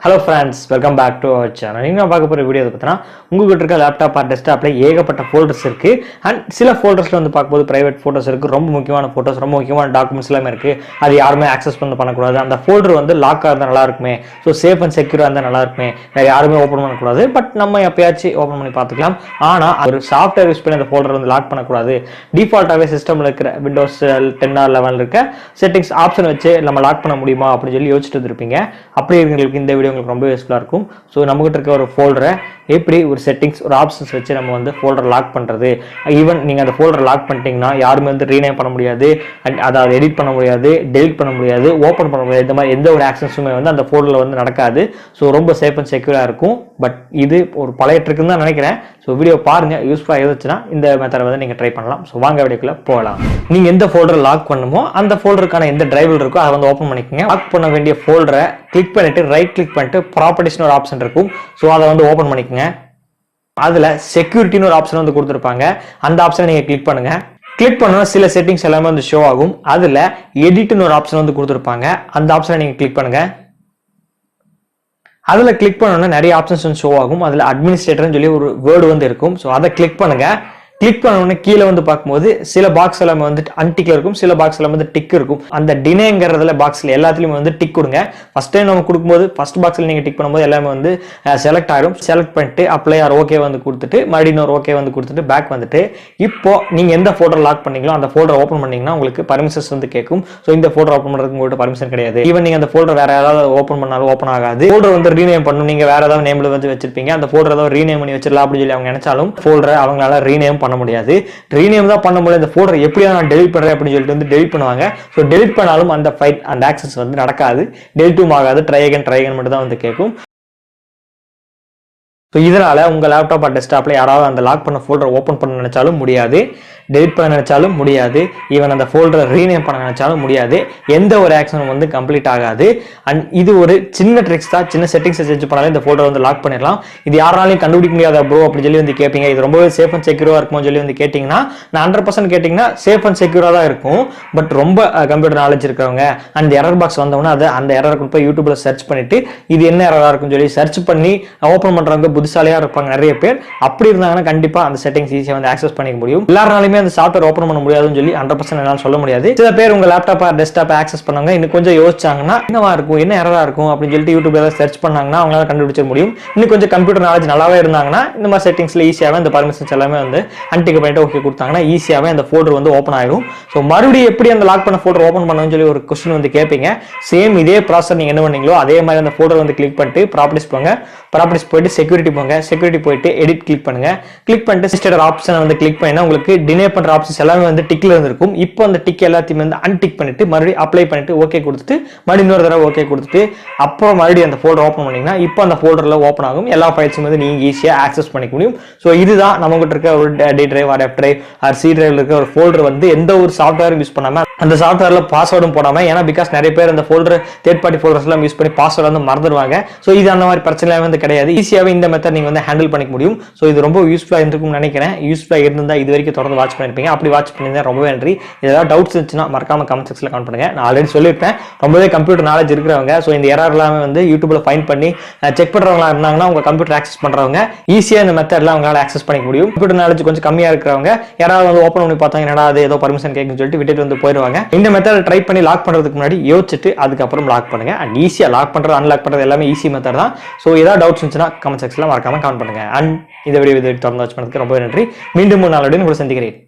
Hello friends, welcome back to our channel. நீங்க பார்க்க போற வீடியோ பார்த்தா உங்ககிட்ட இருக்க லேப்டாப் ஆர் டெஸ்க்டாப்ல ஏகப்பட்ட ஃபோல்டர்ஸ் இருக்கு. அண்ட் சில ஃபோல்டர்ஸ்ல வந்து பார்க்கும்போது பிரைவேட் ஃபோட்டோஸ் இருக்கு, ரொம்ப முக்கியமான ஃபோட்டோஸ், ரொம்ப முக்கியமான டாக்குமெண்ட்ஸ் எல்லாமே இருக்கு. அது யாருமே ஆக்சஸ் பண்ணக்கூடாது. அந்த ஃபோல்டர் வந்து லாக்கா இருந்தா நல்லா இருக்குமே, ஸோ சேஃப் அண்ட் செக்யூரா இருந்தா நல்லா இருக்குமே, வேற யாருமே ஓப்பன் பண்ணக்கூடாது. பட் நம்ம எப்பயாச்சும் ஓப்பன் பண்ணி பார்த்துக்கலாம். ஆனா ஒரு சாஃப்ட்வேர் யூஸ் பண்ணி அந்த ஃபோல்டர் வந்து லாக் பண்ணக்கூடாது. டிஃபால்ட்டாகவே சிஸ்டம்ல இருக்கிற விண்டோஸ் 10 ஆர் 11 இருக்க செட்டிங்ஸ் ஆப்ஷன் வச்சு நம்ம லாக் பண்ண முடியுமா அப்படின்னு சொல்லி யோசிச்சுட்டு இருப்பீங்க. அப்படி இருக்கிறவங்களுக்கு இந்த வீடியோ உங்களுக்கு ரொம்ப யூஸ்ஃபுல்லாக இருக்கும். ஸோ நம்மகிட்ட இருக்க ஒரு ஃபோல்டரை எப்படி ஒரு செட்டிங்ஸ் ஒரு ஆப்ஷன்ஸ் வச்சு நம்ம வந்து ஃபோல்டர் லாக் பண்ணுறது, ஈவன் நீங்கள் அந்த ஃபோல்டர் லாக் பண்ணிட்டீங்கன்னா யாருமே வந்து ரீநேம் பண்ண முடியாது, அதை எடிட் பண்ண முடியாது, டெலிட் பண்ண முடியாது, ஓப்பன் பண்ண முடியாது. இந்த மாதிரி எந்த ஒரு ஆக்சன்ஸுமே வந்து அந்த ஃபோல்டரில் வந்து நடக்காது. ஸோ ரொம்ப சேஃப் அண்ட் செக்யூராக இருக்கும். பட் இது ஒரு பழைய ட்ரிக்குன்னு தான் நினைக்கிறேன். ஸோ வீடியோ பாருங்க, யூஸ்ஃபுல்லாக இருந்துச்சுன்னா இந்த மெத்தடை வந்து நீங்கள் ட்ரை பண்ணலாம். ஸோ வாங்க வீடியோக்குள்ள போகலாம். நீங்கள் எந்த ஃபோல்டர் லாக் பண்ணுமோ அந்த ஃபோல்டருக்கான எந்த டிரைவில் இருக்கோ அதை வந்து ஓப்பன் பண்ணிக்கோங்க. லாக் பண்ண வேண்டிய ஃபோல்டரை கிளிக் பண்ணிட்டு ரைட் கிளிக் பண்ணிட்டு ப்ராப்பர்ட்டிஸ்னு ஒரு ஆப்ஷன் இருக்கும். ஸோ அதை வந்து ஓப்பன் பண்ணிக்கோங்க. அதுல செக்யூரிட்டின்னு ஒரு ஆப்ஷன் வந்து கொடுத்துருப்பாங்க. அந்த ஆப்ஷனை நீங்க கிளிக் பண்ணுங்க. கிளிக் பண்ணா சில செட்டிங்ஸ் எல்லாமே வந்து ஷோ ஆகும். அதுல எடிட்னு ஒரு ஆப்ஷன் வந்து கொடுத்துருப்பாங்க. அந்த ஆப்ஷனை நீங்க கிளிக் பண்ணுங்க. அதுல கிளிக் பண்ணோம்னா நிறைய ஆப்ஷன்ஸ் வந்து ஷோ ஆகும். அதுல அட்மினிஸ்ட்ரேட்டர்னு சொல்லி ஒரு வேர்டு வந்து இருக்கும். ஸோ அதை கிளிக் பண்ணுங்க. கிளிக் பண்ண கீழே வந்து பார்க்கும்போது சில பாக்ஸ் எல்லாமே வந்து அன்டிக் இருக்கும், சில பாக்ஸ் எல்லாம் வந்து டிக் இருக்கும். அந்த டினேங்கிறதுல பாக்ஸ்ல எல்லாத்துலயுமே வந்து டிக் கொடுங்க. ஃபர்ஸ்ட் டைம் நம்ம கொடுக்கும்போது ஃபர்ஸ்ட் பாக்ஸ்ல நீங்க டிக் பண்ணும்போது எல்லாமே வந்து செலக்ட் ஆயிடும். செலக்ட் பண்ணிட்டு அப்ளை ஆர் ஓகே வந்து கொடுத்துட்டு மறுபடியும் ஒரு ஓகே வந்து கொடுத்துட்டு பேக் வந்துட்டு இப்போ நீங்க எந்த ஃபோல்டர் லாக் பண்ணீங்களோ அந்த ஃபோல்டர் ஓப்பன் பண்ணீங்கன்னா உங்களுக்கு பர்மிஷன்ஸ் வந்து கேட்கும். ஸோ இந்த ஃபோல்டர் ஓப்பன் பண்றதுக்கு உங்கள்கிட்ட பர்மிஷன் கிடையாது. ஈவன் நீங்க அந்த ஃபோல்டர் வேற ஏதாவது ஓப்பன் பண்ணாலும் ஓப்பன் ஆகாது. ஃபோல்டர் வந்து ரீநேம் பண்ணணும், நீங்க வேற ஏதாவது நேம்ல வந்து வச்சிருப்பீங்க, அந்த ஃபோல்டர் ஏதாவது ரீநேம் பண்ணி வச்சிடலாம் அப்படின்னு சொல்லி அவங்க நினைச்சாலும் ஃபோல்டரை அவங்களால ரீநேம் பண்ண முடியாது. ரீநேம் தான் பண்ண முடியாது. இந்த ஃபோல்டர் எப்படியா நான் டெலிட் பண்றேன் அப்படின்னு சொல்லிட்டு வந்து டெலிட் பண்ணுவாங்க. ஸோ டெலிட் பண்ணாலும் அந்த ஃபைல் அந்த ஆக்சஸ் வந்து நடக்காது, டெலிட்டும் ஆகாது. ட்ரை அகைன் மட்டும் தான் வந்து கேட்கும். ஸோ இதனால உங்க லேப்டாப் டெஸ்க்டாப்ல யாராவது அந்த லாக் பண்ண ஃபோல்டர் ஓப்பன் பண்ண நினைச்சாலும் முடியாது, டெலிட் பண்ண நினைச்சாலும் முடியாது, ஈவன் அந்த ஃபோல்டரை ரீநேம் பண்ண நினைச்சாலும் முடியாது. எந்த ஒரு ஆக்ஷனும் வந்து கம்ப்ளீட் ஆகாது. அண்ட் இது ஒரு சின்ன ட்ரிக்ஸ் தான். சின்ன செட்டிங்ஸ் சேஞ்ச் பண்ணாலும் இந்த ஃபோல்டர் வந்து லாக் பண்ணிடலாம். இது யாராலையும் கண்டுபிடிக்க முடியாத ப்ரோ அப்படின்னு சொல்லி வந்து கேட்பீங்க. இது ரொம்பவே சேஃப் அண்ட் செக்யூரா இருக்கும்னு சொல்லி வந்து கேட்டீங்கன்னா நான் 100% கேட்டீங்கன்னா சேஃப் அண்ட் செக்யூரா தான் இருக்கும். பட் ரொம்ப கம்ப்யூட்டர் நாலேஜ் இருக்கிறவங்க அந்த எரர் பாக்ஸ் வந்தவொன்னா அதை அந்த எரர் கொண்டு போய் யூடியூப்ல சர்ச் பண்ணிட்டு இது என்ன எரரா இருக்குன்னு சொல்லி சர்ச் பண்ணி ஓப்பன் பண்றவங்க புத்திசாலியா இருப்பாங்க நிறைய பேர். அப்படி இருந்தாங்கன்னா கண்டிப்பா அந்த செட்டிங்ஸ் ஈஸியா வந்து ஆக்சஸ் பண்ணிக்க முடியும். எல்லாராலையுமே அந்த சாஃப்ட்வேர் ஓப்பன் பண்ண முடியாதுன்னு சொல்லி 100% என்னால சொல்ல முடியாது. சில பேர் உங்க லேப்டாப் டெஸ்க்டாப் ஆக்சஸ் பண்ணாங்க இன்னும் கொஞ்சம் யோசிச்சாங்கன்னா என்னவா இருக்கும், என்ன எரரா இருக்கும் அப்படின்னு சொல்லிட்டு யூடியூப்ல ஏதாவது சர்ச் பண்ணாங்கன்னா அவங்களால கண்டுபிடிச்ச முடியும். இன்னும் கொஞ்சம் கம்ப்யூட்டர் நாலேஜ் நல்லாவே இருந்தாங்கன்னா இந்த மாதிரி செட்டிங்ஸ்ல ஈஸியாவே இந்த பர்மிஷன்ஸ் எல்லாமே வந்து அன்டிக் பண்ணிட்டு ஓகே கொடுத்தாங்கன்னா ஈஸியாவே அந்த ஃபோல்டர் வந்து ஓப்பன் ஆயிடும். ஸோ மறுபடியும் எப்படி அந்த லாக் பண்ண ஃபோல்டர் ஓப்பன் பண்ணணும்னு சொல்லி ஒரு கொஸ்டின் வந்து கேட்பீங்க. சேம் இதே ப்ராசஸ் நீங்க என்ன பண்ணீங்களோ அதே மாதிரி அந்த ஃபோல்டர் வந்து கிளிக் பண்ணிட்டு ப்ராப்பர்ட்டிஸ் போங்க. ப்ராப்பர்ட்டிஸ் போயிட்டு செக்யூரிட்டி போங்க. செக்யூரிட்டி போயிட்டு எடிட் கிளிக் பண்ணுங்க. கிளிக் பண்ணிட்டு சிஸ்டர் ஆப்ஷன் வந்து கிளிக் பண்ணினா உங்களுக்கு டினே பண்ற ஆப்ஷன்ஸ் எல்லாமே வந்து டிக்ல இருந்திருக்கும். இப்போ அந்த டிக் எல்லாத்தையும் வந்து அன்டிக் பண்ணிட்டு மறுபடியும் அப்ளை பண்ணிட்டு ஓகே கொடுத்துட்டு மறுபடியும் இன்னொரு தடவை ஓகே கொடுத்துட்டு அப்புறம் மறுபடியும் அந்த ஃபோல்டர் ஓப்பன் பண்ணீங்கன்னா இப்போ அந்த ஃபோல்டர்ல ஓப்பன் ஆகும். எல்லா ஃபைல்ஸும் வந்து நீங்க ஈஸியா ஆக்சஸ் பண்ணிக்க முடியும். ஸோ இதுதான் நம்ம கிட்ட இருக்க ஒரு D drive or F drive or C டிரைவ்ல இருக்க ஒரு ஃபோல்டர் வந்து எந்த ஒரு சாஃப்ட்வேரும் யூஸ் பண்ணாம அந்த சாஃப்ட்வேர்ல பாஸ்வேர்டும் போடாம, ஏன்னா பிகாஸ் நிறைய பேர் அந்த ஃபோல்டர் தேர்ட் பார்ட்டி ஃபோல்டர்ஸ் எல்லாம் யூஸ் பண்ணி பாஸ்வேர்ட் வந்து மறந்துடுவாங்க. ஸோ இது அந்த மாதிரி பிரச்சனை வந்து கிடையாது. ஈஸியாவே இந்த மெத்தட் நீங்க வந்து ஹேண்டில் பண்ணிக்க முடியும். ஸோ இது ரொம்ப யூஸ்ஃபுல்லா இருக்கும்னு நினைக்கிறேன். யூஸ்ஃபுல்லா இருந்தா இது வரைக்கும் தொடர்ந்து வாட்ச் பண்ணிருப்பீங்க. அப்படி வாட்ச் பண்ணிருந்தா ரொம்ப நன்றி. ஏதாவது டவுட்ஸ் இருந்துச்சுன்னா மறக்காம கமெண்ட் செக்ஷன்ல கமெண்ட் பண்ணுங்க. நான் ஆல்ரெடி சொல்லியிருப்பேன் ரொம்பவே கம்ப்யூட்டர் நாலேஜ் இருக்கிறவங்க, ஸோ இந்த எரர் எல்லாமே வந்து யூடியூப்ல ஃபைண்ட் பண்ணி செக் பண்றவங்களா இருந்தாங்கன்னா உங்க கம்ப்யூட்டர் ஆக்சஸ் பண்றவங்க ஈஸியா இந்த மெத்தட்ல அவங்களால ஆக்சஸ் பண்ணிக்க முடியும். கம்ப்யூட்டர் நாலேஜ் கொஞ்சம் கம்மியா இருக்கிறவங்க யாராவது வந்து ஓப்பன் பண்ணி பார்த்தாங்க என்னடா அது ஏதோ பர்மிஷன் கேட்குன்னு சொல்லிட்டு விட்டுட்டு வந்து போயிடுவாங்க. இந்த மெத்தட் ட்ரை பண்ணி லாக் பண்றதுக்கு முன்னாடி யோசிச்சுட்டு அதுக்கப்புறம் லாக் பண்ணுங்க. அண்ட் ஈஸியா லாக் பண்றது அன்லாக் பண்றது எல்லாமே ஈஸி மெத்தட் தான். ஸோ ஏதாவது டவுட்ஸ் இருந்துச்சுன்னா கமெண்ட் செக்ஷன்ல மறக்காம கமெண்ட் பண்ணுங்க. அண்ட் இந்த வீடியோ தொடர்ந்து வாட்ச் பண்ணதுக்கு ரொம்ப நன்றி. மீண்டும் ஒரு நாளோட உங்களை சந்திக்கிறேன்.